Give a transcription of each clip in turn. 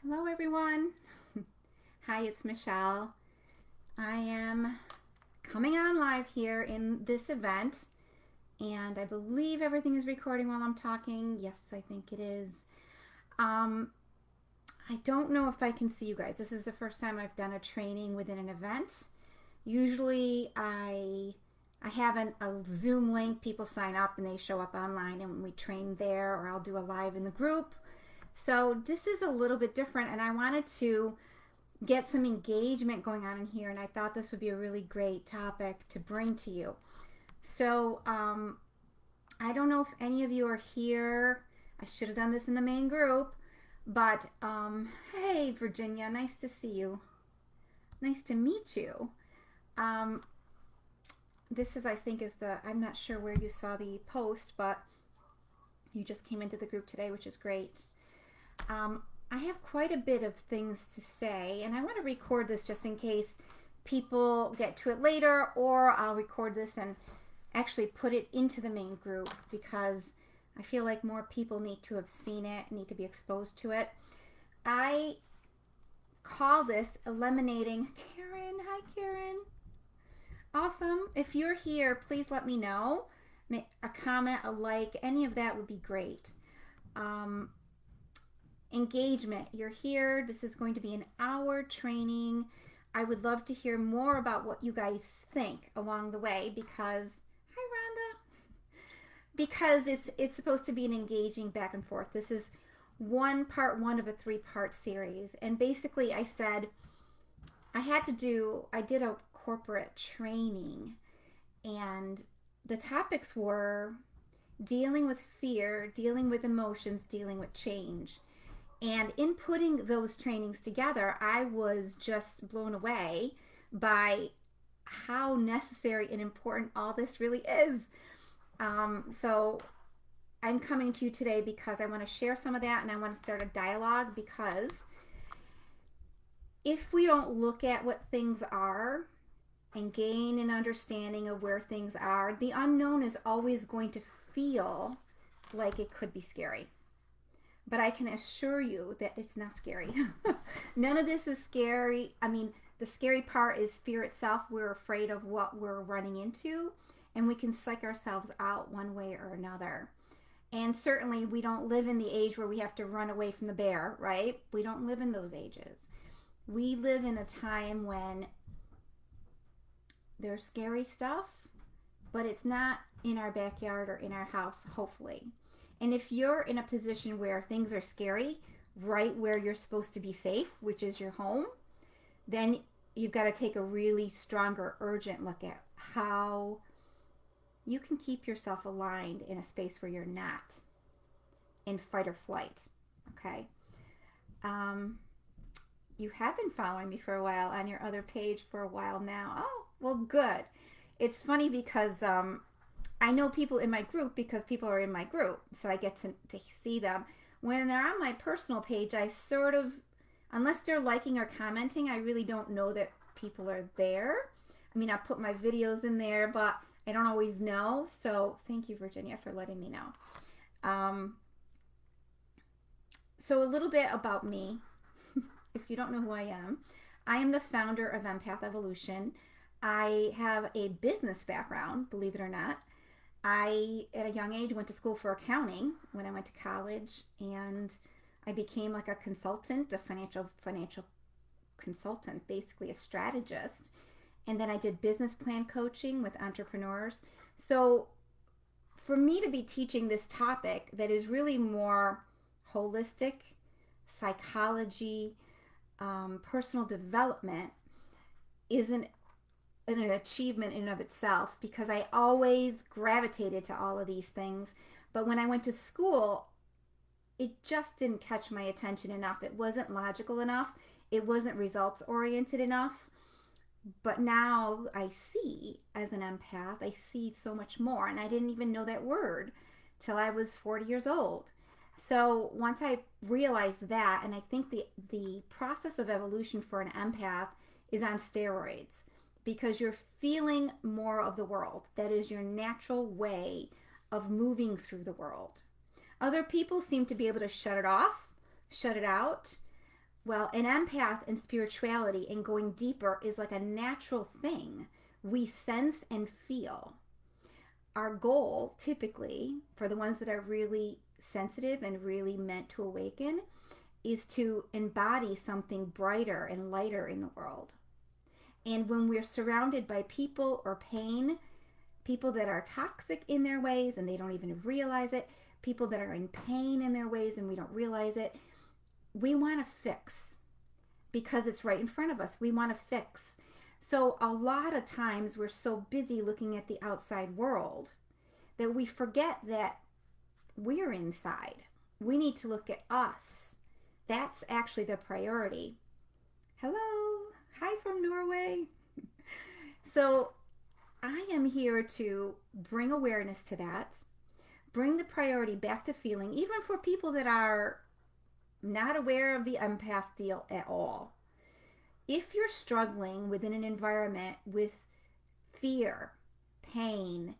Hello, everyone. Hi, it's Michelle. I am coming on live here in this event, and I believe everything is recording while I'm talking. Yes, I think it is. Um, I don't know if I can see you guys. This is the first time I've done a training within an event. Usually, I have a Zoom link. People sign up and they show up online, and we train there, or I'll do a live in the group. So this is a little bit different, and I wanted to get some engagement going on in here, and I thought this would be a really great topic to bring to you. So I don't know if any of you are here. I should have done this in the main group, but hey, Virginia, nice to see you. Nice to meet you. Um, this is, I think, is I'm not sure where you saw the post, but you just came into the group today, which is great. Um, I have quite a bit of things to say, and I want to record this just in case people get to it later, or I'll record this and actually put it into the main group because I feel like more people need to have seen it, need to be exposed to it. I call this eliminating. Karen, hi Karen. Awesome. If you're here, please let me know. A comment, a like, any of that would be great. Um, Engagement. You're here. This is going to be an hour training. I would love to hear more about what you guys think along the way because, hi Rhonda, because it's supposed to be an engaging back and forth. This is part one of a three-part series. And basically I said I did a corporate training, and the topics were dealing with fear, dealing with emotions, dealing with change. And in putting those trainings together, I was just blown away by how necessary and important all this really is. So I'm coming to you today because I want to share some of that, and I want to start a dialogue, because if we don't look at what things are and gain an understanding of where things are, the unknown is always going to feel like it could be scary. But I can assure you that it's not scary. None of this is scary. I mean, the scary part is fear itself. We're afraid of what we're running into, and we can psych ourselves out one way or another. And certainly, we don't live in the age where we have to run away from the bear, right? We don't live in those ages. We live in a time when there's scary stuff, but it's not in our backyard or in our house, hopefully. And if you're in a position where things are scary, right where you're supposed to be safe, which is your home, then you've got to take a really stronger, urgent look at how you can keep yourself aligned in a space where you're not in fight or flight. Okay. Um, you have been following me for a while on your other page for a while now. Oh, well, good. It's funny because I know people in my group because people are in my group, so I get to see them. When they're on my personal page, I sort of, unless they're liking or commenting, I really don't know that people are there. I mean, I put my videos in there, but I don't always know. So thank you, Virginia, for letting me know. Um, so a little bit about me, if you don't know who I am the founder of Empath Evolution. I have a business background, believe it or not. I, at a young age, went to school for accounting when I went to college, and I became like a consultant, a financial consultant, basically a strategist. And then I did business plan coaching with entrepreneurs. So for me to be teaching this topic that is really more holistic, psychology, personal development, is an achievement in and of itself, because I always gravitated to all of these things. But when I went to school, it just didn't catch my attention enough. It wasn't logical enough. It wasn't results oriented enough. But now I see, as an empath, I see so much more. And I didn't even know that word till I was 40 years old. So once I realized that, and I think the process of evolution for an empath is on steroids, because you're feeling more of the world. That is your natural way of moving through the world. Other people seem to be able to shut it off, shut it out. Well, an empath and spirituality and going deeper is like a natural thing. We sense and feel. Our goal, typically, for the ones that are really sensitive and really meant to awaken, is to embody something brighter and lighter in the world. And when we're surrounded by people or pain, people that are toxic in their ways and they don't even realize it, people that are in pain in their ways and we don't realize it, we want to fix because it's right in front of us. We want to fix. So a lot of times we're so busy looking at the outside world that we forget that we're inside. We need to look at us. That's actually the priority. Hello. Hi from Norway. So I am here to bring awareness to that, bring the priority back to feeling, even for people that are not aware of the empath deal at all. If you're struggling within an environment with fear, pain,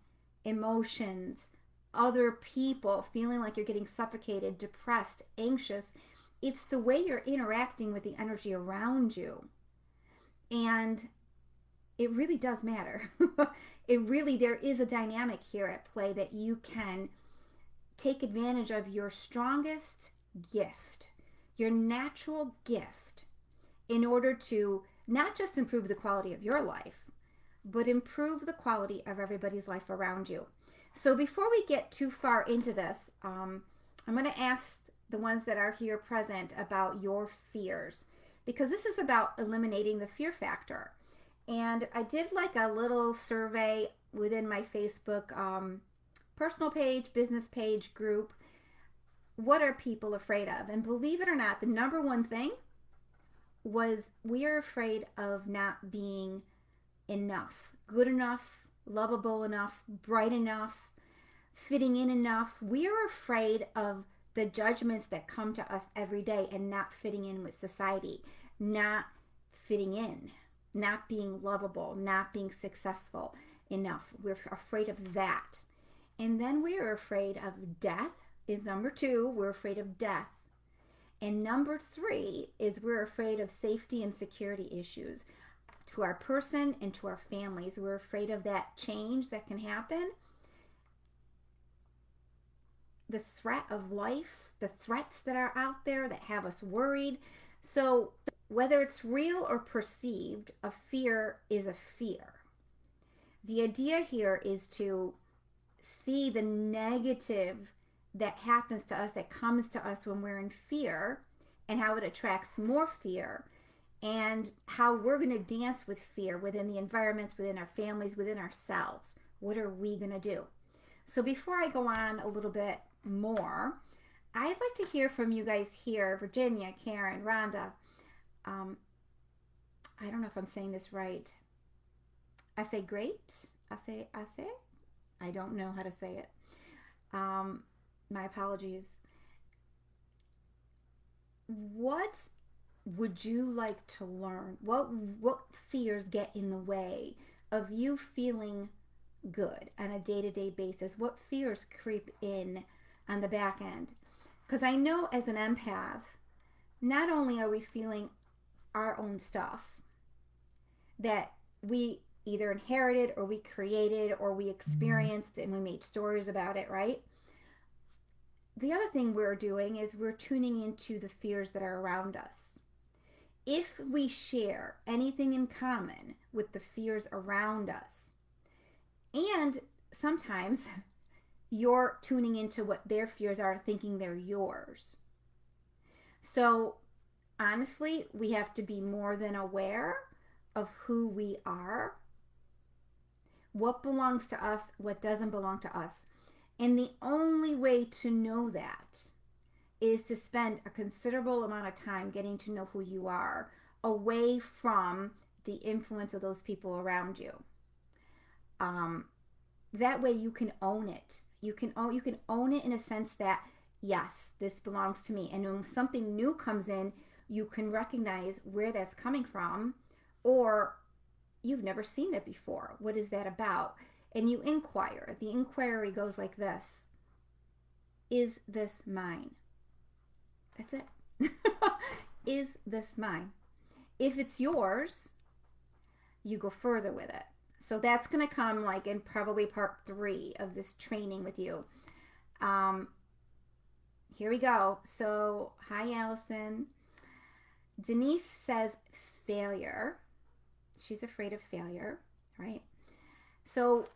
emotions, other people, feeling like you're getting suffocated, depressed, anxious, it's the way you're interacting with the energy around you. And it really does matter. There is a dynamic here at play that you can take advantage of your strongest gift, your natural gift, in order to not just improve the quality of your life, but improve the quality of everybody's life around you. So before we get too far into this, I'm going to ask the ones that are here present about your fears, because this is about eliminating the fear factor. And I did like a little survey within my Facebook personal page, business page group. What are people afraid of? And believe it or not, the number one thing was we are afraid of not being enough, good enough, lovable enough, bright enough, fitting in enough. We are afraid of the judgments that come to us every day and not fitting in with society, not fitting in, not being lovable, not being successful enough. We're afraid of that. And then we are afraid of death is number two. We're afraid of death. And number three is we're afraid of safety and security issues to our person and to our families. We're afraid of that change that can happen. The threat of life, the threats that are out there that have us worried. So whether it's real or perceived, a fear is a fear. The idea here is to see the negative that happens to us, that comes to us when we're in fear, and how it attracts more fear, and how we're going to dance with fear within the environments, within our families, within ourselves. What are we going to do? So before I go on a little bit more, I'd like to hear from you guys here, Virginia, Karen, Rhonda. I don't know if I'm saying this right. I say great. I say. I don't know how to say it. My apologies. What would you like to learn? What fears get in the way of you feeling good on a day-to-day basis? What fears creep in on the back end? Because I know as an empath, not only are we feeling our own stuff that we either inherited or we created or we experienced and we made stories about it, right? The other thing we're doing is we're tuning into the fears that are around us. If we share anything in common with the fears around us, and sometimes you're tuning into what their fears are, thinking they're yours. So honestly, we have to be more than aware of who we are, what belongs to us, what doesn't belong to us. And the only way to know that is to spend a considerable amount of time getting to know who you are, away from the influence of those people around you. That way you can own it. You can own it in a sense that, yes, this belongs to me. And when something new comes in, you can recognize where that's coming from, or you've never seen it before. What is that about? And you inquire. The inquiry goes like this. Is this mine? That's it. Is this mine. If it's yours, you go further with it. So that's going to come like in probably part 3 of this training with you. Here we go. So, hi, Allison. Denise says failure. She's afraid of failure, right? So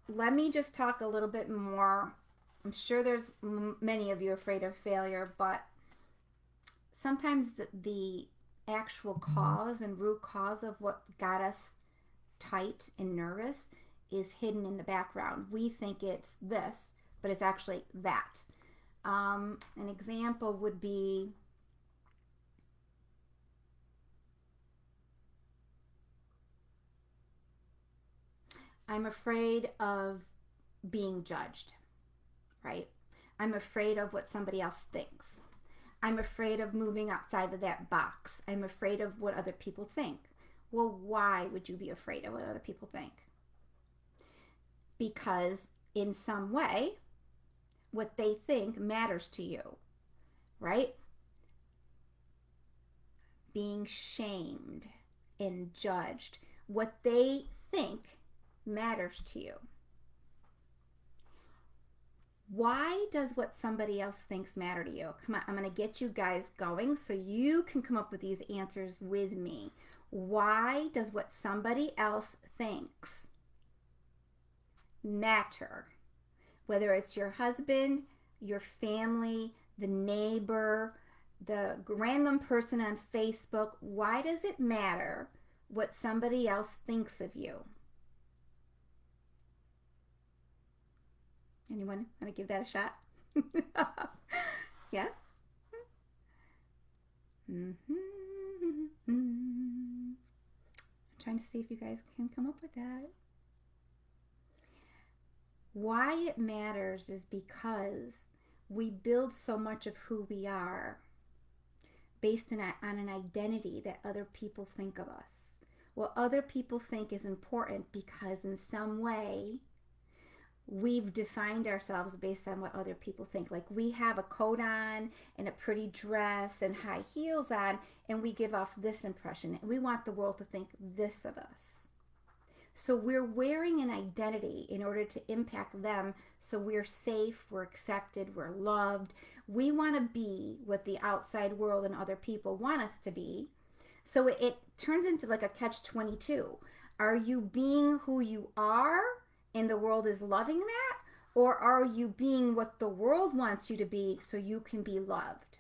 let me just talk a little bit more. I'm sure there's many of you afraid of failure, but sometimes the actual cause and root cause of what got us tight and nervous is hidden in the background. We think it's this, but it's actually that. An example would be I'm afraid of being judged, right? I'm afraid of what somebody else thinks. I'm afraid of moving outside of that box. I'm afraid of what other people think. Well, why would you be afraid of what other people think? Because in some way, what they think matters to you, right? Being shamed and judged. What they think matters to you. Why does what somebody else thinks matter to you? Come on, I'm going to get you guys going so you can come up with these answers with me. Why does what somebody else thinks matter? Whether it's your husband, your family, the neighbor, the random person on Facebook, why does it matter what somebody else thinks of you? Anyone want to give that a shot? Yes? I'm trying to see if you guys can come up with that. Why it matters is because we build so much of who we are based on an identity that other people think of us. What other people think is important because in some way we've defined ourselves based on what other people think. Like we have a coat on and a pretty dress and high heels on, and we give off this impression. And we want the world to think this of us. So we're wearing an identity in order to impact them so we're safe, we're accepted, we're loved. We want to be what the outside world and other people want us to be. So it turns into like a catch-22. Are you being who you are and the world is loving that? Or are you being what the world wants you to be so you can be loved?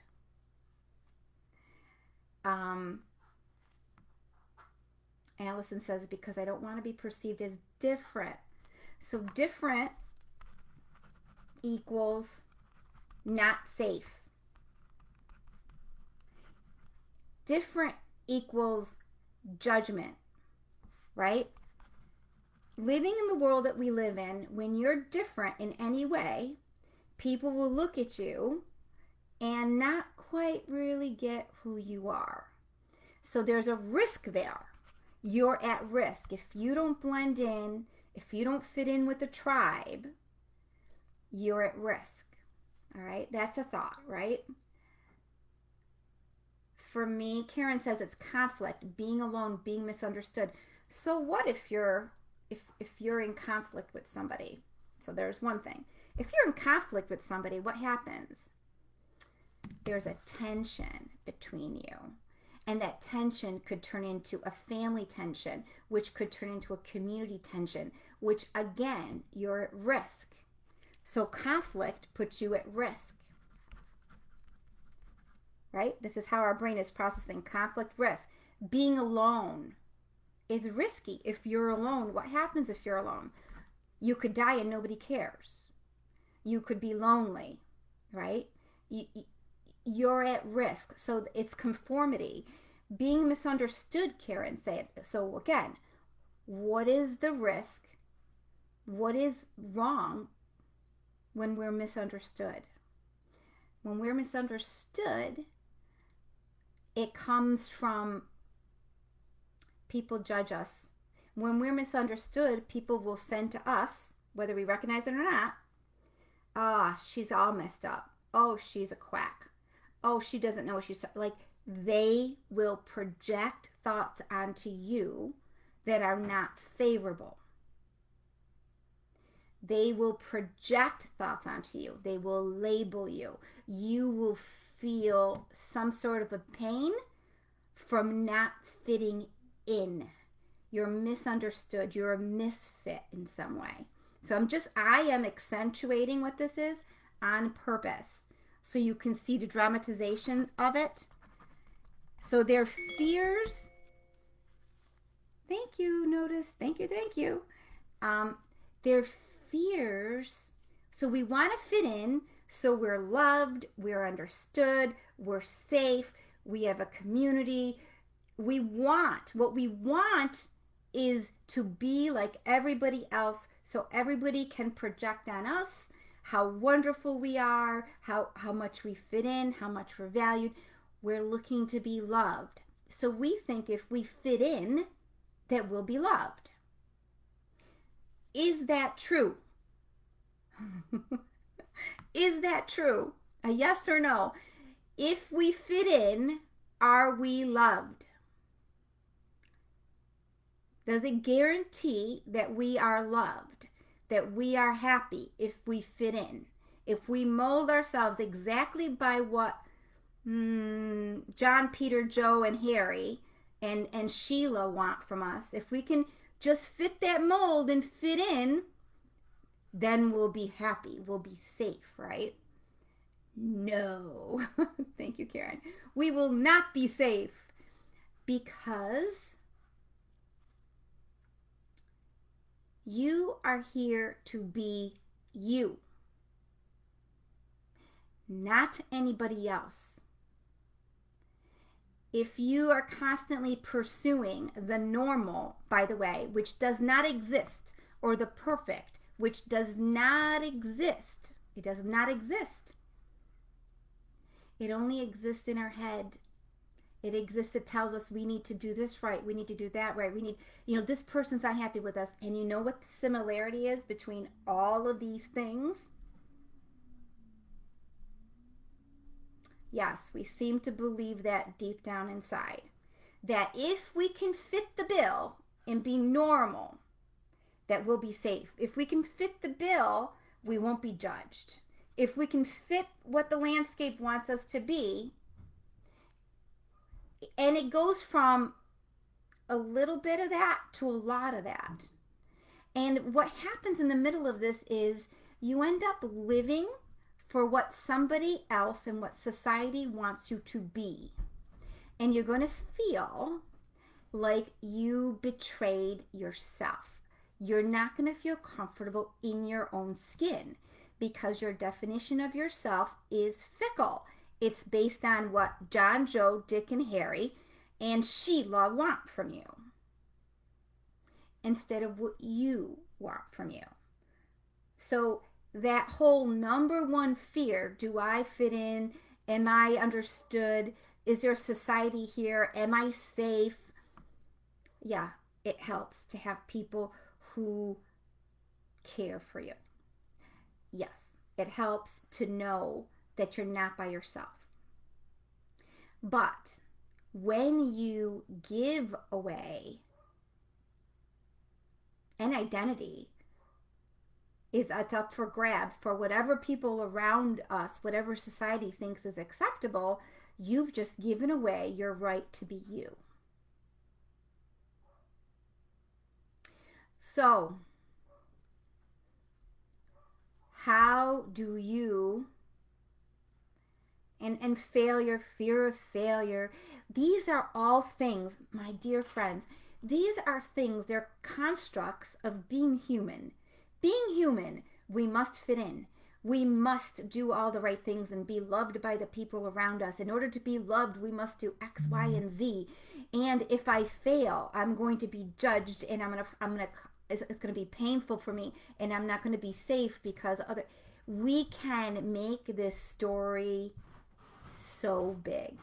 Allison says, because I don't want to be perceived as different. So different equals not safe. Different equals judgment, right? Living in the world that we live in, when you're different in any way, people will look at you and not quite really get who you are. So there's a risk there. You're at risk. If you don't blend in, if you don't fit in with the tribe, you're at risk. All right, that's a thought, right? For me, Karen says it's conflict, being alone, being misunderstood. So what if you're in conflict with somebody? So there's one thing. If you're in conflict with somebody, what happens? There's a tension between you. And that tension could turn into a family tension, which could turn into a community tension, which again, you're at risk. So conflict puts you at risk. Right? This is how our brain is processing conflict, risk. Being alone is risky. If you're alone, what happens if you're alone? You could die and nobody cares. You could be lonely, right? You're at risk. So it's conformity. Being misunderstood, Karen said. So again, what is the risk? What is wrong when we're misunderstood? When we're misunderstood, it comes from people judge us. When we're misunderstood, people will send to us, whether we recognize it or not, she's all messed up. Oh, she's a quack. Oh, she doesn't know what she's like. they will project thoughts onto you that are not favorable. They will project thoughts onto you. They will label you. You will feel some sort of a pain from not fitting in. You're misunderstood. You're a misfit in some way. So I am accentuating what this is on purpose so you can see the dramatization of it. So their fears, thank you, notice, thank you. Their fears, so we want to fit in, so we're loved, we're understood, we're safe, we have a community. What we want is to be like everybody else so everybody can project on us how wonderful we are, how much we fit in, how much we're valued. We're looking to be loved. So we think if we fit in, that we'll be loved. Is that true? Is that true? A yes or no? If we fit in, are we loved? Does it guarantee that we are loved, that we are happy if we fit in? If we mold ourselves exactly by what John, Peter, Joe, and Harry and Sheila want from us, if we can just fit that mold and fit in, then we'll be happy. We'll be safe, right? No. Thank you, Karen. We will not be safe because you are here to be you, not anybody else. If you are constantly pursuing the normal, by the way, which does not exist, or the perfect, which does not exist, it does not exist. It only exists in our head. It exists, it tells us we need to do this right, we need to do that right, we need, this person's not happy with us. And you know what the similarity is between all of these things? Yes, we seem to believe that deep down inside. That if we can fit the bill and be normal, that we'll be safe. If we can fit the bill, we won't be judged. If we can fit what the landscape wants us to be, and it goes from a little bit of that to a lot of that. And what happens in the middle of this is you end up living for what somebody else and what society wants you to be. And you're going to feel like you betrayed yourself. You're not going to feel comfortable in your own skin because your definition of yourself is fickle. It's based on what John, Joe, Dick, and Harry and Sheila want from you instead of what you want from you. So that whole number one fear, do I fit in? Am I understood? Is there society here? Am I safe? Yeah, it helps to have people who care for you. Yes, it helps to know that you're not by yourself. But when you give away an identity, it's up for grabs for whatever people around us, whatever society thinks is acceptable, you've just given away your right to be you. So, how do you, and failure, fear of failure, these are all things, my dear friends, these are things, they're constructs of being human. Being human, we must fit in. We must do all the right things and be loved by the people around us. In order to be loved, we must do X, Y, and Z. And if I fail, I'm going to be judged, and it's going to be painful for me, and I'm not going to be safe because we can make this story so big.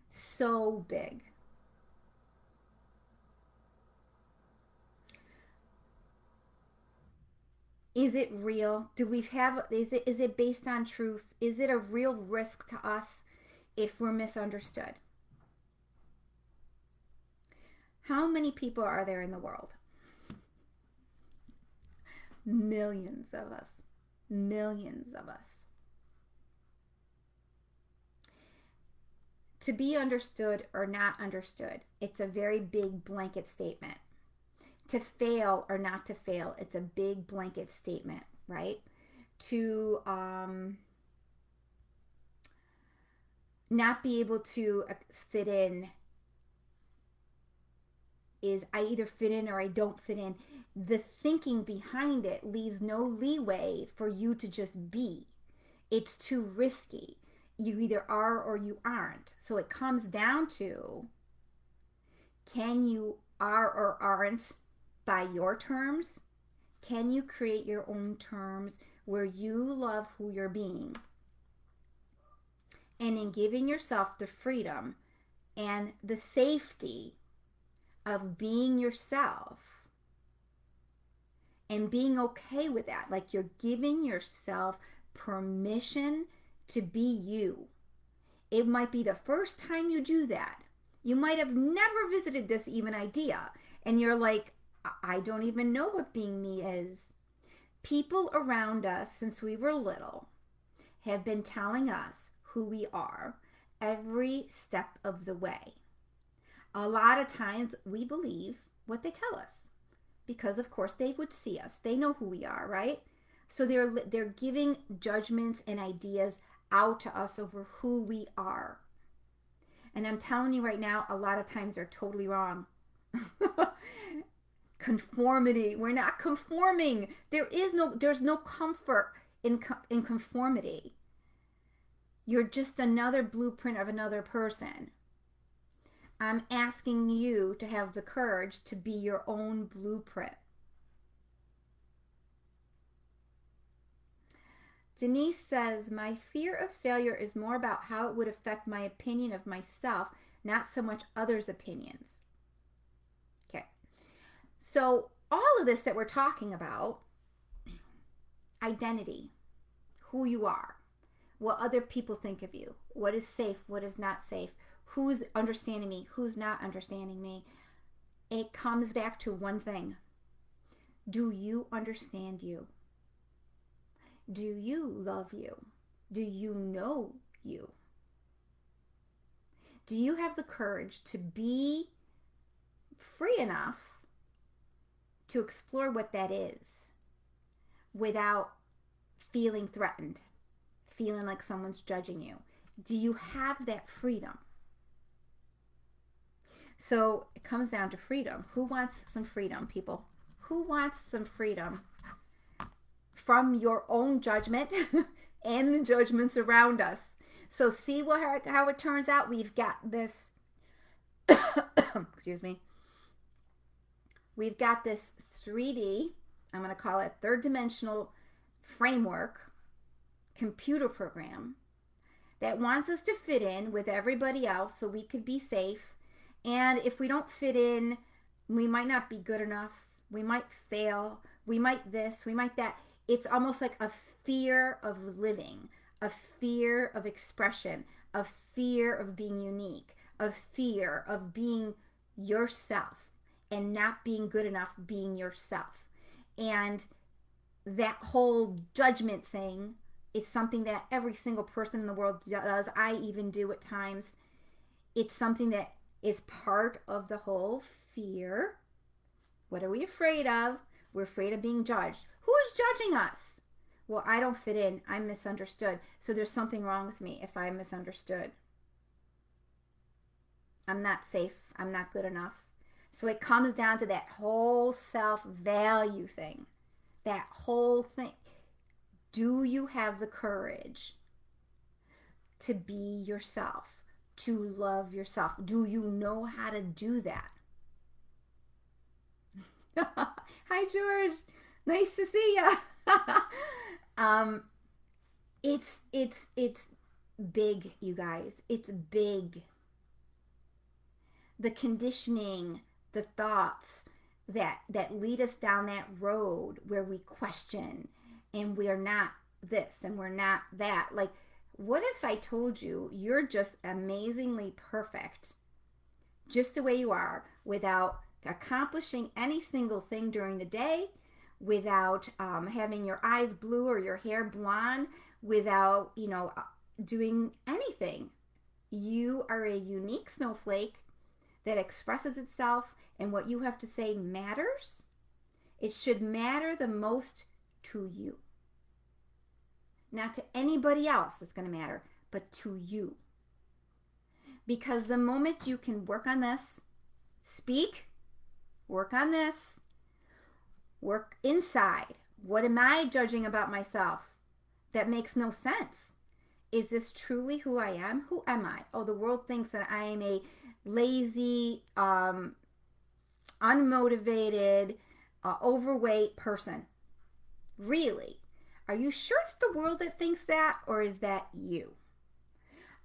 So big. Is it real? Do we have, is it based on truth? Is it a real risk to us? if we're misunderstood. How many people are there in the world? Millions of us. Millions of us. To be understood or not understood, it's a very big blanket statement. To fail or not to fail, it's a big blanket statement, right? To not be able to fit in is I either fit in or I don't fit in. The thinking behind it leaves no leeway for you to just be. It's too risky. You either are or you aren't. So it comes down to, can you are or aren't by your terms? Can you create your own terms where you love who you're being? And in giving yourself the freedom and the safety of being yourself and being okay with that, like you're giving yourself permission to be you. It might be the first time you do that. You might have never visited this even idea, and you're like, I don't even know what being me is. People around us since we were little have been telling us who we are every step of the way. A lot of times we believe what they tell us because, of course, they would see us. They know who we are, right? So they're giving judgments and ideas out to us over who we are. And I'm telling you right now, a lot of times they're totally wrong. Conformity. We're not conforming. There's no comfort in conformity. You're just another blueprint of another person. I'm asking you to have the courage to be your own blueprint. Denise says, my fear of failure is more about how it would affect my opinion of myself, not so much others' opinions. Okay. So all of this that we're talking about, identity, who you are, what other people think of you, what is safe, what is not safe, who's understanding me, who's not understanding me, it comes back to one thing. Do you understand you? Do you love you? Do you know you? Do you have the courage to be free enough to explore what that is without feeling threatened, feeling like someone's judging you? Do you have that freedom? So it comes down to freedom. Who wants some freedom, people? Who wants some freedom from your own judgment and the judgments around us? So see how it turns out. We've got this, excuse me, we've got this 3D, I'm going to call it third dimensional framework, computer program that wants us to fit in with everybody else so we could be safe. And if we don't fit in, we might not be good enough. We might fail. We might this, we might that. It's almost like a fear of living, a fear of expression, a fear of being unique, a fear of being yourself and not being good enough being yourself. And that whole judgment thing is something that every single person in the world does. I even do at times. It's something that is part of the whole fear. What are we afraid of? We're afraid of being judged. Who is judging us? Well, I don't fit in. I'm misunderstood. So there's something wrong with me if I'm misunderstood. I'm not safe. I'm not good enough. So it comes down to that whole self-value thing. That whole thing. Do you have the courage to be yourself? To love yourself? Do you know how to do that? Hi, George. Nice to see ya. It's big, you guys. It's big. The conditioning, the thoughts that lead us down that road where we question and we're not this and we're not that. Like, What if I told you you're just amazingly perfect, just the way you are, without accomplishing any single thing during the day, without having your eyes blue or your hair blonde, without, doing anything. You are a unique snowflake that expresses itself, and what you have to say matters. It should matter the most to you. Not to anybody else it's going to matter, but to you. Because the moment you can work on this, speak, work on this, work inside. What am I judging about myself? That makes no sense. Is this truly who I am? Who am I? Oh, the world thinks that I am a lazy, unmotivated, overweight person. Really? Are you sure it's the world that thinks that, or is that you?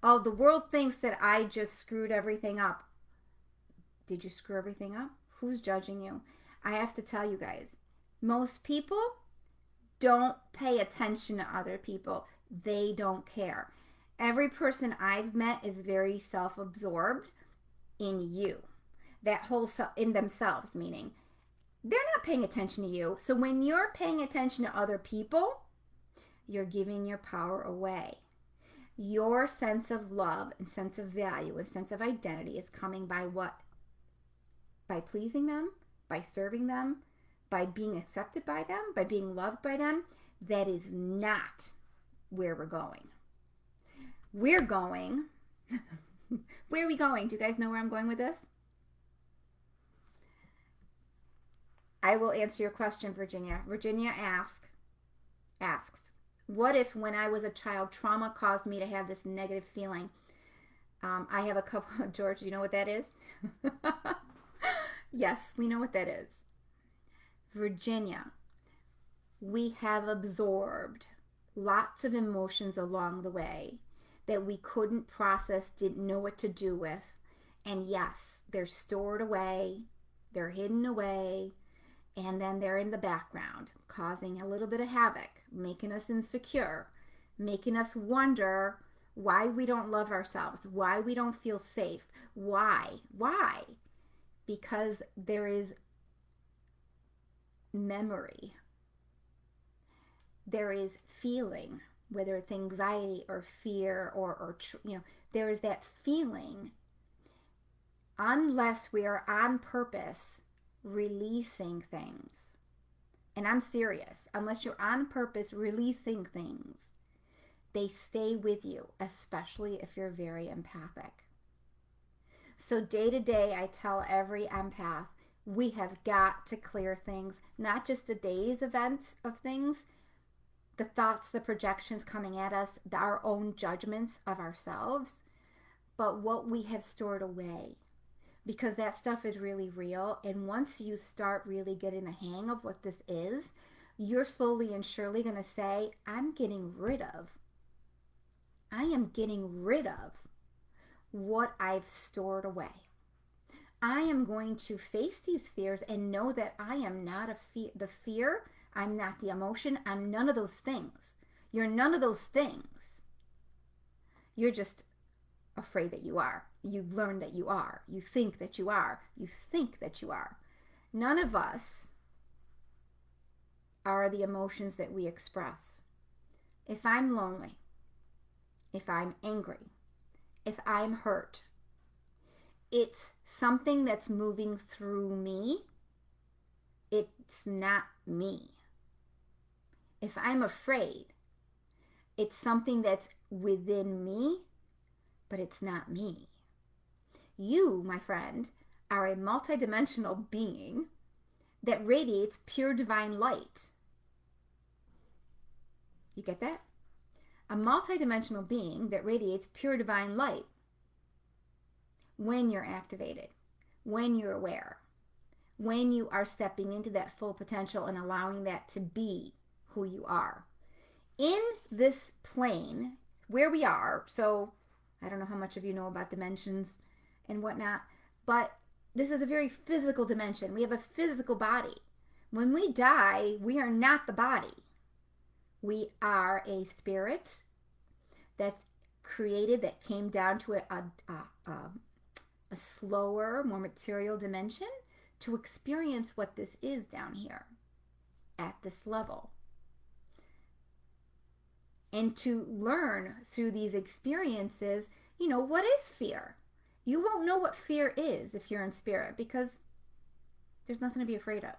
Oh, the world thinks that I just screwed everything up. Did you screw everything up? Who's judging you? I have to tell you guys, most people don't pay attention to other people. They don't care. Every person I've met is very self-absorbed in you. That whole in themselves, meaning they're not paying attention to you. So when you're paying attention to other people, you're giving your power away. Your sense of love and sense of value and sense of identity is coming by what? By pleasing them, by serving them, by being accepted by them, by being loved by them. That is not where we're going. We're going, where are we going? Do you guys know where I'm going with this? I will answer your question, Virginia. Virginia asks, what if when I was a child, trauma caused me to have this negative feeling? I have a couple, George, do you know what that is? Yes, we know what that is. Virginia, we have absorbed lots of emotions along the way that we couldn't process, didn't know what to do with. And yes, they're stored away, they're hidden away, and then they're in the background, causing a little bit of havoc, making us insecure, making us wonder why we don't love ourselves, why we don't feel safe. Why? Because there is memory. There is feeling, whether it's anxiety or fear or there is that feeling, unless we are on purpose releasing things. And I'm serious. Unless you're on purpose releasing things, they stay with you, especially if you're very empathic. So day to day, I tell every empath, we have got to clear things, not just a day's events of things, the thoughts, the projections coming at us, our own judgments of ourselves, but what we have stored away. Because that stuff is really real. And once you start really getting the hang of what this is, you're slowly and surely going to say, I am getting rid of what I've stored away. I am going to face these fears and know that I am not the fear. I'm not the emotion. I'm none of those things. You're none of those things. You're just afraid that you are. You've learned that you are. You think that you are. You think that you are. None of us are the emotions that we express. If I'm lonely, if I'm angry, if I'm hurt, it's something that's moving through me. It's not me. If I'm afraid, it's something that's within me, but it's not me. You, my friend, are a multidimensional being that radiates pure divine light. You get that? A multidimensional being that radiates pure divine light when you're activated, when you're aware, when you are stepping into that full potential and allowing that to be who you are. In this plane, where we are, so I don't know how much of you know about dimensions and whatnot, but this is a very physical dimension. We have a physical body. When we die, we are not the body. We are a spirit that's created, that came down to a slower, more material dimension to experience what this is down here at this level. And to learn through these experiences, what is fear? You won't know what fear is if you're in spirit, because there's nothing to be afraid of.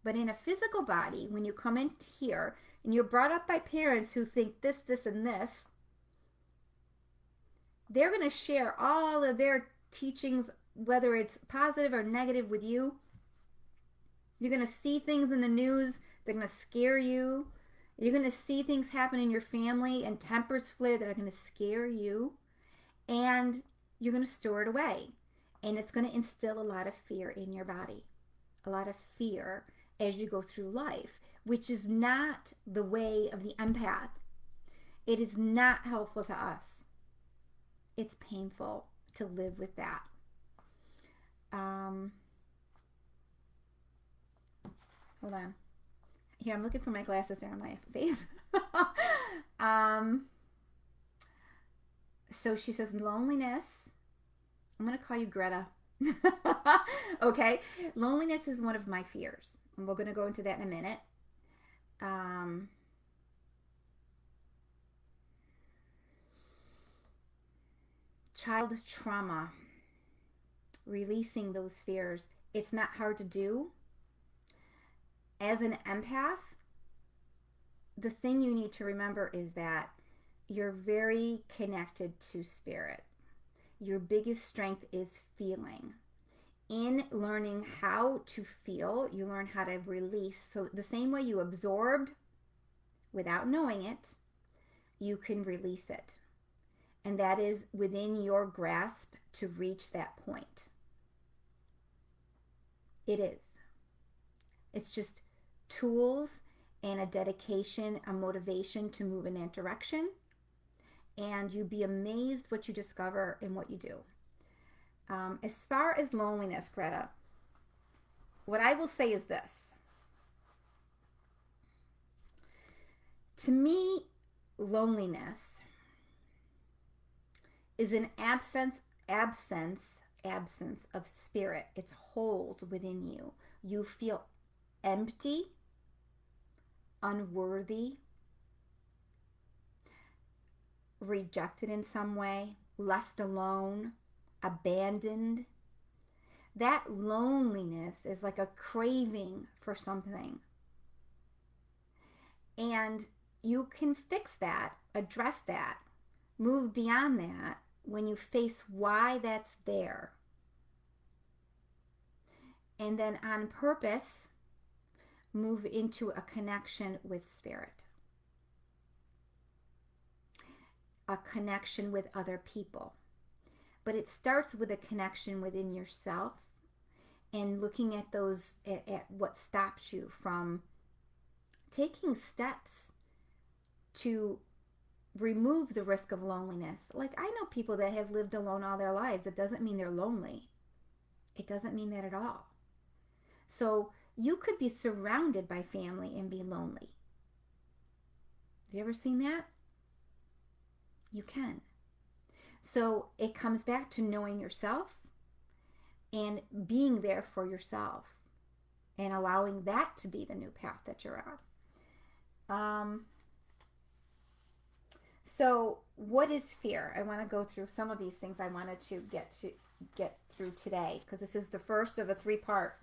But in a physical body, when you come in here and you're brought up by parents who think this, this, and this, they're going to share all of their teachings, whether it's positive or negative, with you. You're going to see things in the news. They're going to scare you. You're going to see things happen in your family and tempers flare that are going to scare you. And you're going to store it away. And it's going to instill a lot of fear in your body. A lot of fear as you go through life, which is not the way of the empath. It is not helpful to us. It's painful to live with that. Hold on. Here, I'm looking for my glasses. They're on my face. So she says, loneliness. I'm going to call you Greta. Okay? Loneliness is one of my fears. And we're going to go into that in a minute. Child trauma. Releasing those fears. It's not hard to do. As an empath, the thing you need to remember is that you're very connected to spirit. Your biggest strength is feeling. In learning how to feel, you learn how to release. So the same way you absorbed without knowing it, you can release it. And that is within your grasp to reach that point. It is. It's just tools and a dedication, a motivation to move in that direction. And you'd be amazed what you discover and what you do. As far as loneliness, Greta, what I will say is this. To me, loneliness is an absence of spirit. It's holes within you. You feel empty, unworthy, rejected in some way, left alone, abandoned. That loneliness is like a craving for something. And you can fix that, address that, move beyond that when you face why that's there. And then on purpose, move into a connection with spirit. A connection with other people. But it starts with a connection within yourself and looking at those, at what stops you from taking steps to remove the risk of loneliness. Like, I know people that have lived alone all their lives. It doesn't mean they're lonely. It doesn't mean that at all. So you could be surrounded by family and be lonely. Have you ever seen that? You can. So it comes back to knowing yourself and being there for yourself and allowing that to be the new path that you're on. So what is fear? I want to go through some of these things I wanted to get through today, because this is the first of a 3-part.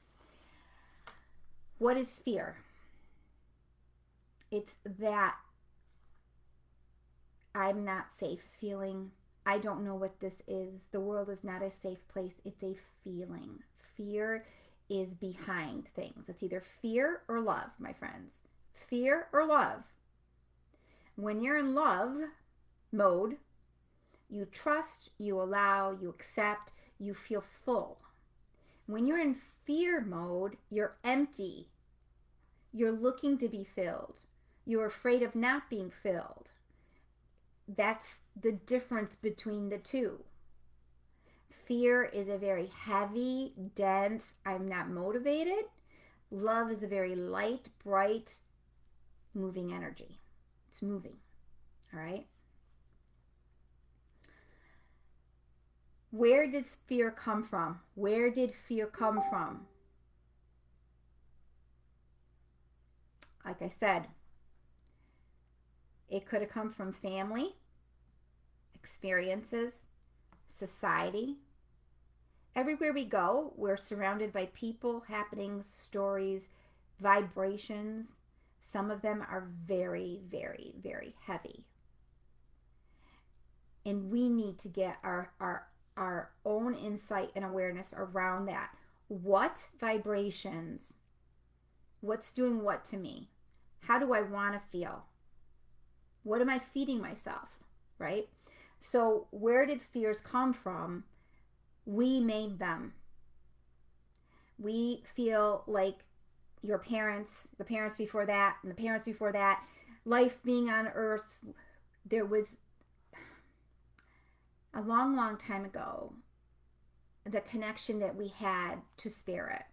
What is fear? It's that I'm not safe feeling. I don't know what this is. The world is not a safe place. It's a feeling. Fear is behind things. It's either fear or love, my friends. Fear or love. When you're in love mode, you trust, you allow, you accept, you feel full. When you're in fear mode, you're empty. You're looking to be filled. You're afraid of not being filled. That's the difference between the two. Fear is a very heavy, dense, I'm not motivated. Love is a very light, bright, moving energy. It's moving. All right? Where did fear come from? Where did fear come from? Like I said, it could have come from family, experiences, society. Everywhere we go, we're surrounded by people, happenings, stories, vibrations. Some of them are very, very, very heavy. And we need to get our own insight and awareness around that. What vibrations? What's doing what to me? How do I want to feel? What am I feeding myself? Right? So where did fears come from? We made them. We feel like your parents, the parents before that, and the parents before that, life being on earth, there was a long, long time ago, the connection that we had to spirit.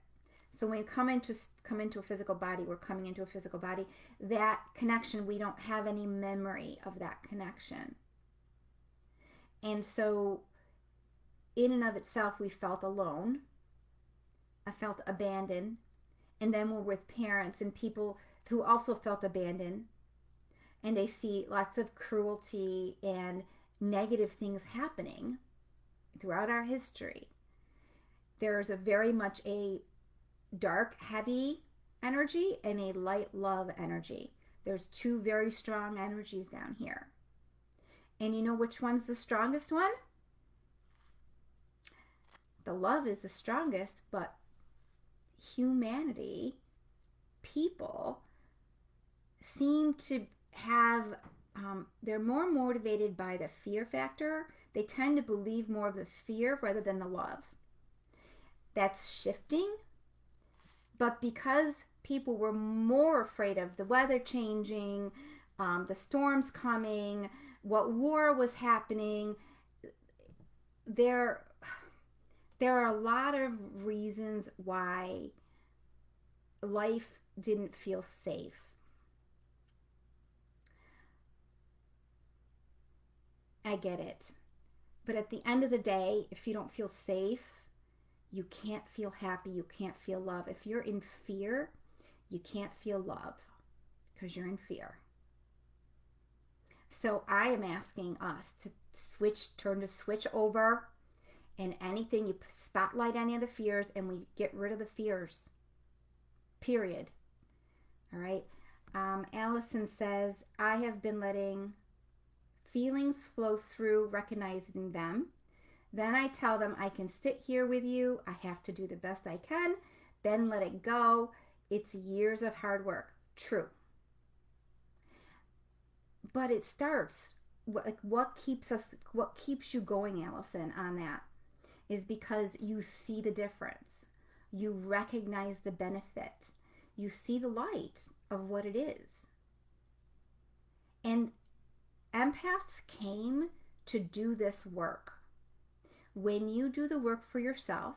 So when we come into a physical body, we're coming into a physical body. That connection, we don't have any memory of that connection. And so in and of itself, we felt alone. I felt abandoned. And then we're with parents and people who also felt abandoned. And they see lots of cruelty and negative things happening throughout our history. There's a very much a dark, heavy energy and a light love energy. There's two very strong energies down here. And you know which one's the strongest one? The love is the strongest, but humanity, people, seem to have, they're more motivated by the fear factor. They tend to believe more of the fear rather than the love. That's shifting. But because people were more afraid of the weather changing, the storms coming, what war was happening, there are a lot of reasons why life didn't feel safe. I get it. But at the end of the day, if you don't feel safe, you can't feel happy, you can't feel love. If you're in fear, you can't feel love because you're in fear. So I am asking us to turn the switch over, and anything, you spotlight any of the fears and we get rid of the fears. Period. All right. Allison says, I have been letting feelings flow through, recognizing them. Then I tell them, I can sit here with you. I have to do the best I can. Then let it go. It's years of hard work. True. But it starts, what keeps you going, Allison, on that is because you see the difference. You recognize the benefit. You see the light of what it is. And empaths came to do this work. When you do the work for yourself,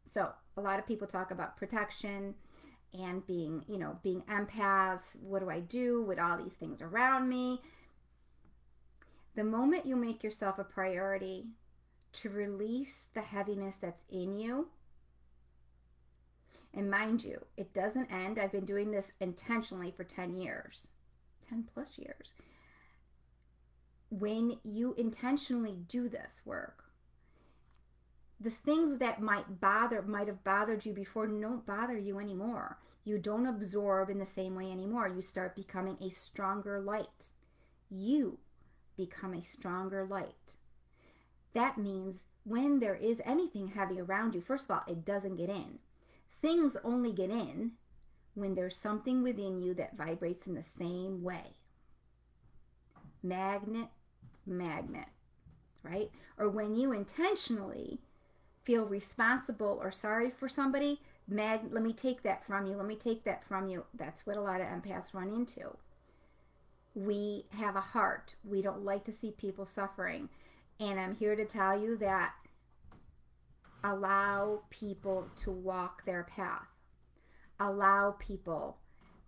so a lot of people talk about protection and being empaths. What do I do with all these things around me? The moment you make yourself a priority to release the heaviness that's in you, and mind you, it doesn't end. I've been doing this intentionally for 10 years, 10 plus years. When you intentionally do this work, the things that might have bothered you before don't bother you anymore. You don't absorb in the same way anymore. You start becoming a stronger light. You become a stronger light. That means when there is anything heavy around you, first of all, it doesn't get in. Things only get in when there's something within you that vibrates in the same way. Magnet, right? Or when you intentionally feel responsible or sorry for somebody, let me take that from you, let me take that from you. That's what a lot of empaths run into. We have a heart. We don't like to see people suffering. And I'm here to tell you that allow people to walk their path. Allow people,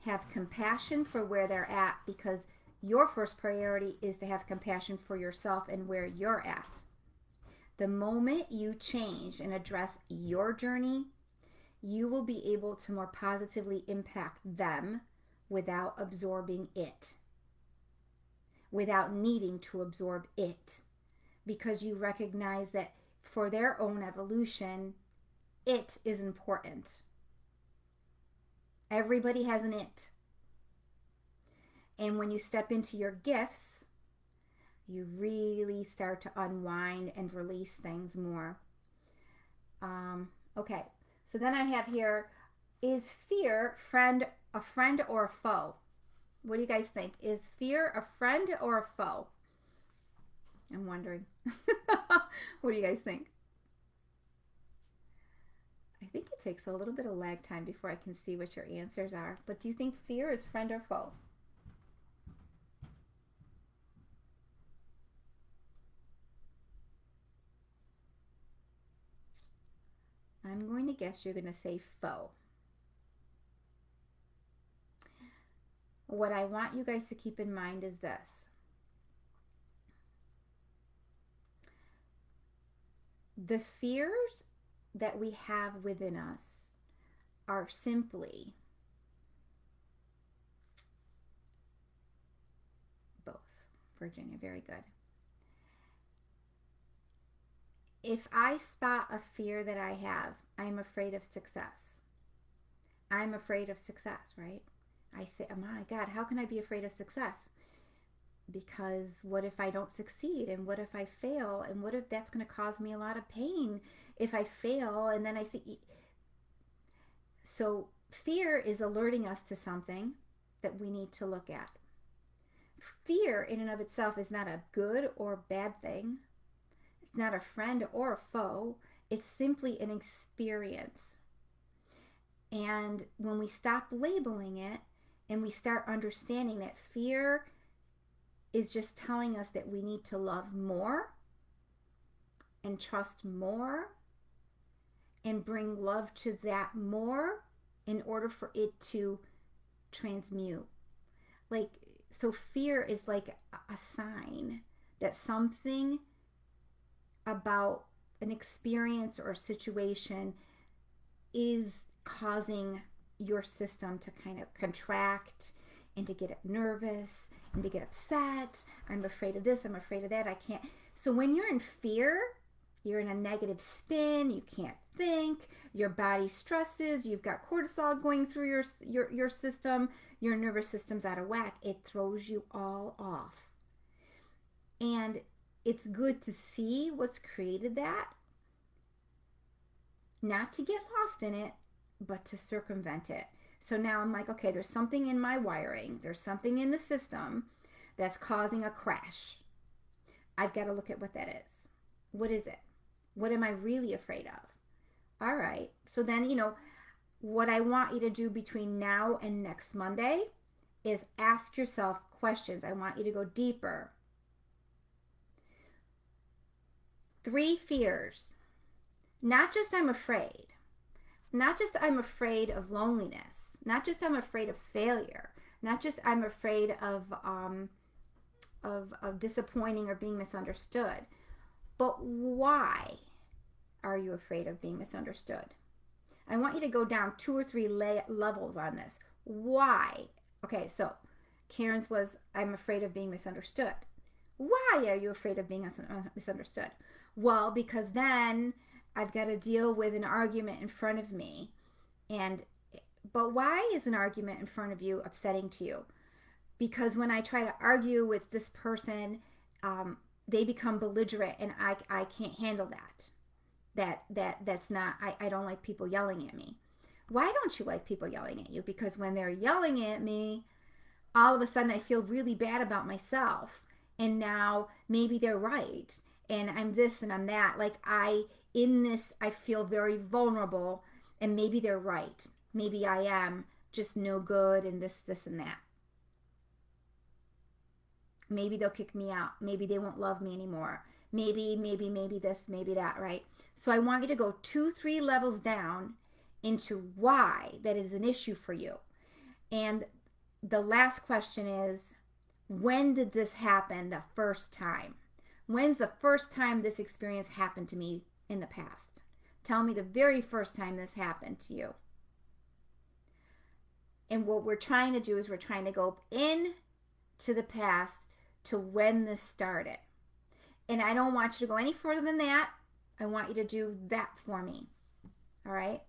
have compassion for where they're at, because your first priority is to have compassion for yourself and where you're at. The moment you change and address your journey, you will be able to more positively impact them without absorbing it, without needing to absorb it, because you recognize that for their own evolution, it is important. Everybody has an it. And when you step into your gifts, you really start to unwind and release things more. Okay, so then I have here, is fear a friend or a foe? What do you guys think? Is fear a friend or a foe? I'm wondering. What do you guys think? I think it takes a little bit of lag time before I can see what your answers are. But do you think fear is friend or foe? I'm going to guess you're going to say foe. What I want you guys to keep in mind is this. The fears that we have within us are simply both. Virginia, very good. If I spot a fear that I have, I'm afraid of success. I'm afraid of success, right? I say, oh my God, how can I be afraid of success? Because what if I don't succeed? And what if I fail? And what if that's going to cause me a lot of pain if I fail? And then I see. So fear is alerting us to something that we need to look at. Fear in and of itself is not a good or bad thing. It's not a friend or a foe. It's simply an experience. And when we stop labeling it and we start understanding that fear is just telling us that we need to love more and trust more and bring love to that more in order for it to transmute. Like, so fear is like a sign that something about an experience or a situation is causing your system to kind of contract and to get nervous and to get upset. I'm afraid of this, I'm afraid of that, I can't. So when you're in fear, you're in a negative spin, you can't think, your body stresses, you've got cortisol going through your system, your nervous system's out of whack. It throws you all off. And it's good to see what's created that, not to get lost in it, but to circumvent it. So now I'm like, okay, there's something in my wiring, there's something in the system that's causing a crash. I've got to look at what that is. What is it? What am I really afraid of? All right. So then, what I want you to do between now and next Monday is ask yourself questions. I want you to go deeper. 3 fears. Not just I'm afraid. Not just I'm afraid of loneliness. Not just I'm afraid of failure. Not just I'm afraid of disappointing or being misunderstood. But why are you afraid of being misunderstood? I want you to go down 2 or 3 levels on this. Why? Okay, so Karen's was, I'm afraid of being misunderstood. Why are you afraid of being misunderstood? Well, because then I've got to deal with an argument in front of me. But why is an argument in front of you upsetting to you? Because when I try to argue with this person, they become belligerent, and I can't handle that. That's not, I don't like people yelling at me. Why don't you like people yelling at you? Because when they're yelling at me, all of a sudden I feel really bad about myself. And now maybe they're right. And I'm this and I'm that. Like I feel very vulnerable, and maybe they're right. Maybe I am just no good and this and that. Maybe they'll kick me out. Maybe they won't love me anymore. Maybe this, maybe that, right? So I want you to go 2, 3 levels down into why that is an issue for you. And the last question is, when did this happen the first time? When's the first time this experience happened to me in the past? Tell me the very first time this happened to you. And what we're trying to do is we're trying to go in to the past to when this started. And I don't want you to go any further than that. I want you to do that for me. All right?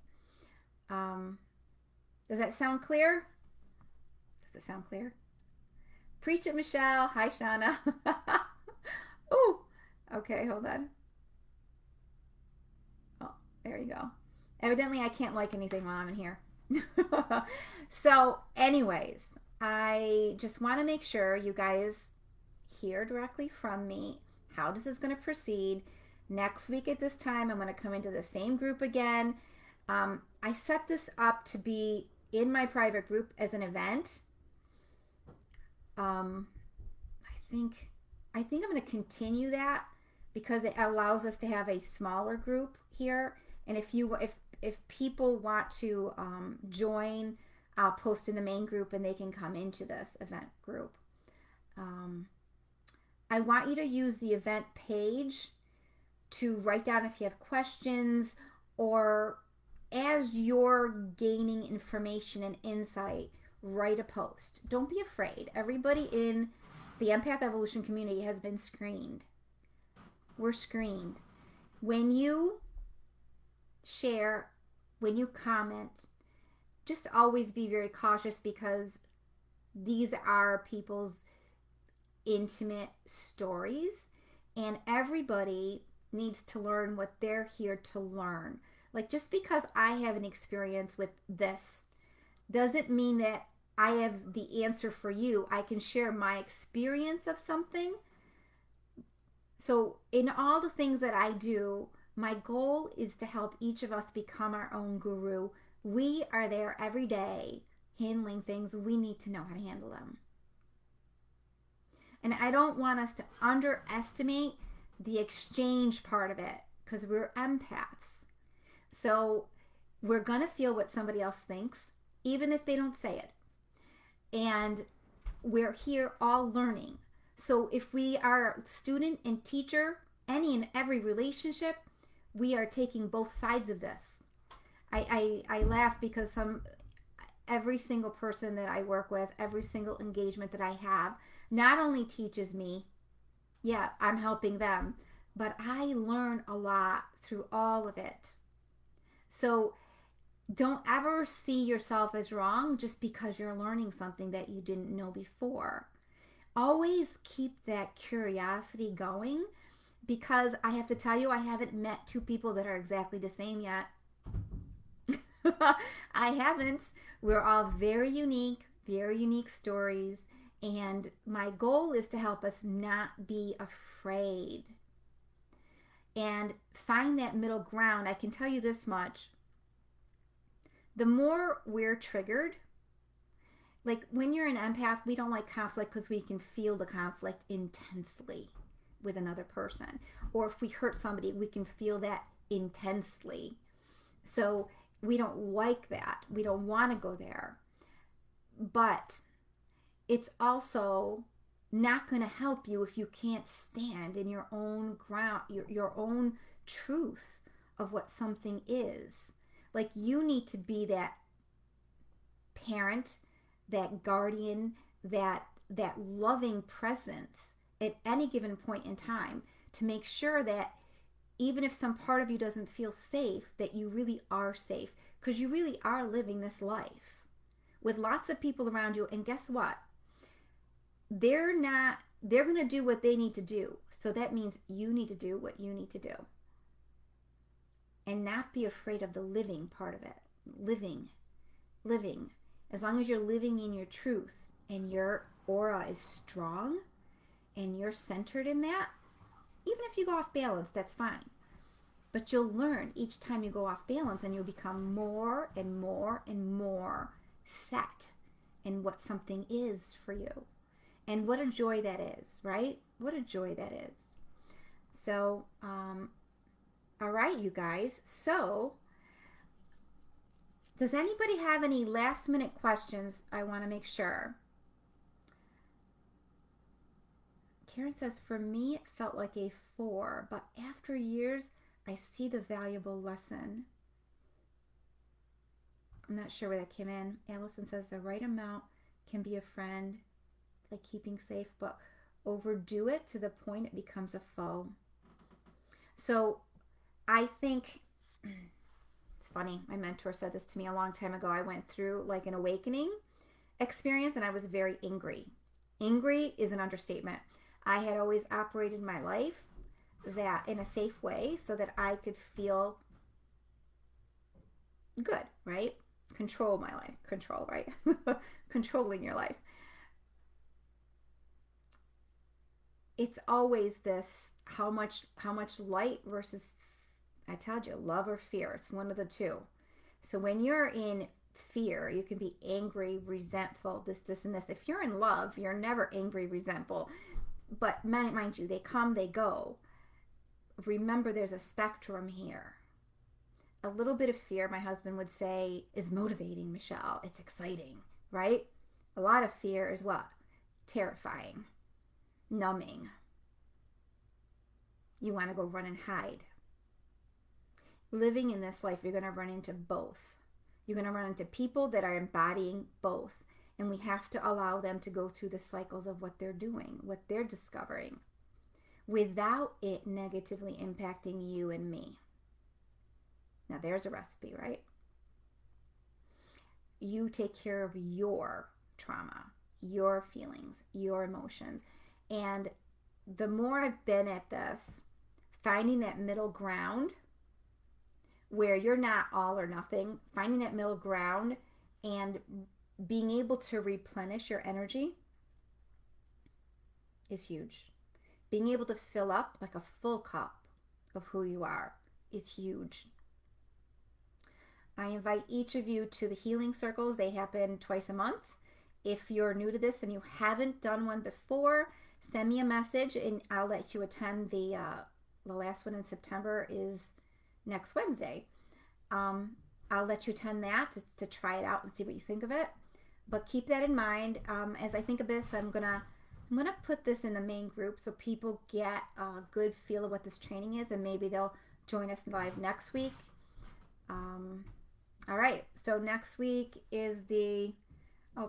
Does that sound clear? Does it sound clear? Preach it, Michelle. Hi, Shauna. Ooh. Okay, hold on. Oh, there you go. Evidently, I can't like anything while I'm in here. So, anyways, I just want to make sure you guys hear directly from me how this is going to proceed. Next week at this time, I'm going to come into the same group again. I set this up to be in my private group as an event. I think I'm going to continue that because it allows us to have a smaller group here. And if people want to join, I'll post in the main group and they can come into this event group. I want you to use the event page to write down if you have questions, or as you're gaining information and insight, write a post. Don't be afraid. Everybody in the Empath Evolution community has been screened. We're screened. When you share, when you comment, just always be very cautious because these are people's intimate stories, and everybody needs to learn what they're here to learn. Like, just because I have an experience with this doesn't mean that I have the answer for you. I can share my experience of something. So in all the things that I do, my goal is to help each of us become our own guru. We are there every day handling things. We need to know how to handle them. And I don't want us to underestimate the exchange part of it because we're empaths. So we're going to feel what somebody else thinks, even if they don't say it. And we're here all learning. So if we are student and teacher, any and every relationship, we are taking both sides of this. I laugh because every single person that I work with, every single engagement that I have, not only teaches me, yeah, I'm helping them, but I learn a lot through all of it. So don't ever see yourself as wrong just because you're learning something that you didn't know before. Always keep that curiosity going, because I have to tell you, I haven't met two people that are exactly the same yet. I haven't. We're all very unique stories, and my goal is to help us not be afraid and find that middle ground. I can tell you this much. The more we're triggered, like when you're an empath, we don't like conflict because we can feel the conflict intensely with another person. Or if we hurt somebody, we can feel that intensely. So we don't like that. We don't want to go there. But it's also not going to help you if you can't stand in your own ground, your own truth of what something is. Like, you need to be that parent, that guardian, that loving presence at any given point in time to make sure that even if some part of you doesn't feel safe, that you really are safe, because you really are living this life with lots of people around you. And guess what? They're going to do what they need to do. So that means you need to do what you need to do. And not be afraid of the living part of it. Living. As long as you're living in your truth and your aura is strong and you're centered in that, even if you go off balance, that's fine. But you'll learn each time you go off balance, and you'll become more and more and more set in what something is for you. And what a joy that is, right? What a joy that is. So, all right, you guys. So, does anybody have any last minute questions? I want to make sure. Karen says, for me, it felt like a 4, but after years, I see the valuable lesson. I'm not sure where that came in. Allison says, the right amount can be a friend, like keeping safe, but overdo it to the point it becomes a foe. So I think it's funny. My mentor said this to me a long time ago. I went through like an awakening experience and I was very angry. Angry is an understatement. I had always operated my life that in a safe way so that I could feel good, right? Control my life. Control, right? Controlling your life. It's always this how much light versus, I told you, love or fear. It's one of the two. So when you're in fear, you can be angry, resentful, this, and this. If you're in love, you're never angry, resentful. But mind you, they come, they go. Remember, there's a spectrum here. A little bit of fear, my husband would say, is motivating, Michelle. It's exciting, right? A lot of fear is what? Terrifying, numbing. You want to go run and hide. Living in this life, you're going to run into both. You're going to run into people that are embodying both. And we have to allow them to go through the cycles of what they're doing, what they're discovering, without it negatively impacting you and me. Now, there's a recipe, right? You take care of your trauma, your feelings, your emotions. And the more I've been at this, finding that middle ground where you're not all or nothing, finding that middle ground and being able to replenish your energy is huge. Being able to fill up like a full cup of who you are is huge. I invite each of you to the healing circles. They happen twice a month. If you're new to this and you haven't done one before, send me a message and I'll let you attend. The last one in September is next Wednesday. I'll let you attend that to try it out and see what you think of it. But keep that in mind. As I think of this, I'm gonna put this in the main group so people get a good feel of what this training is, and maybe they'll join us live next week. All right, so next week is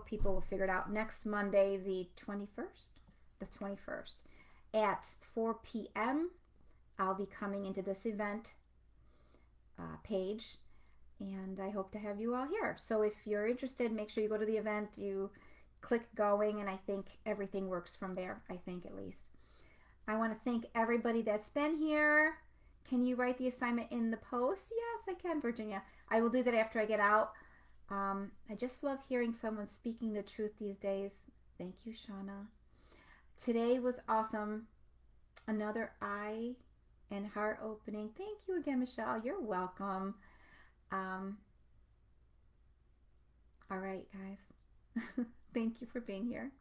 people will figure it out. Next Monday, the 21st at 4 p.m. I'll be coming into this event page, and I hope to have you all here. So if you're interested, make sure you go to the event, you click going, and I think everything works from there, I think at least. I want to thank everybody that's been here. Can you write the assignment in the post? Yes, I can, Virginia. I will do that after I get out. I just love hearing someone speaking the truth these days. Thank you, Shauna. Today was awesome. Another eye and heart opening. Thank you again, Michelle. You're welcome. All right, guys. Thank you for being here.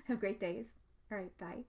Have great days. All right, bye.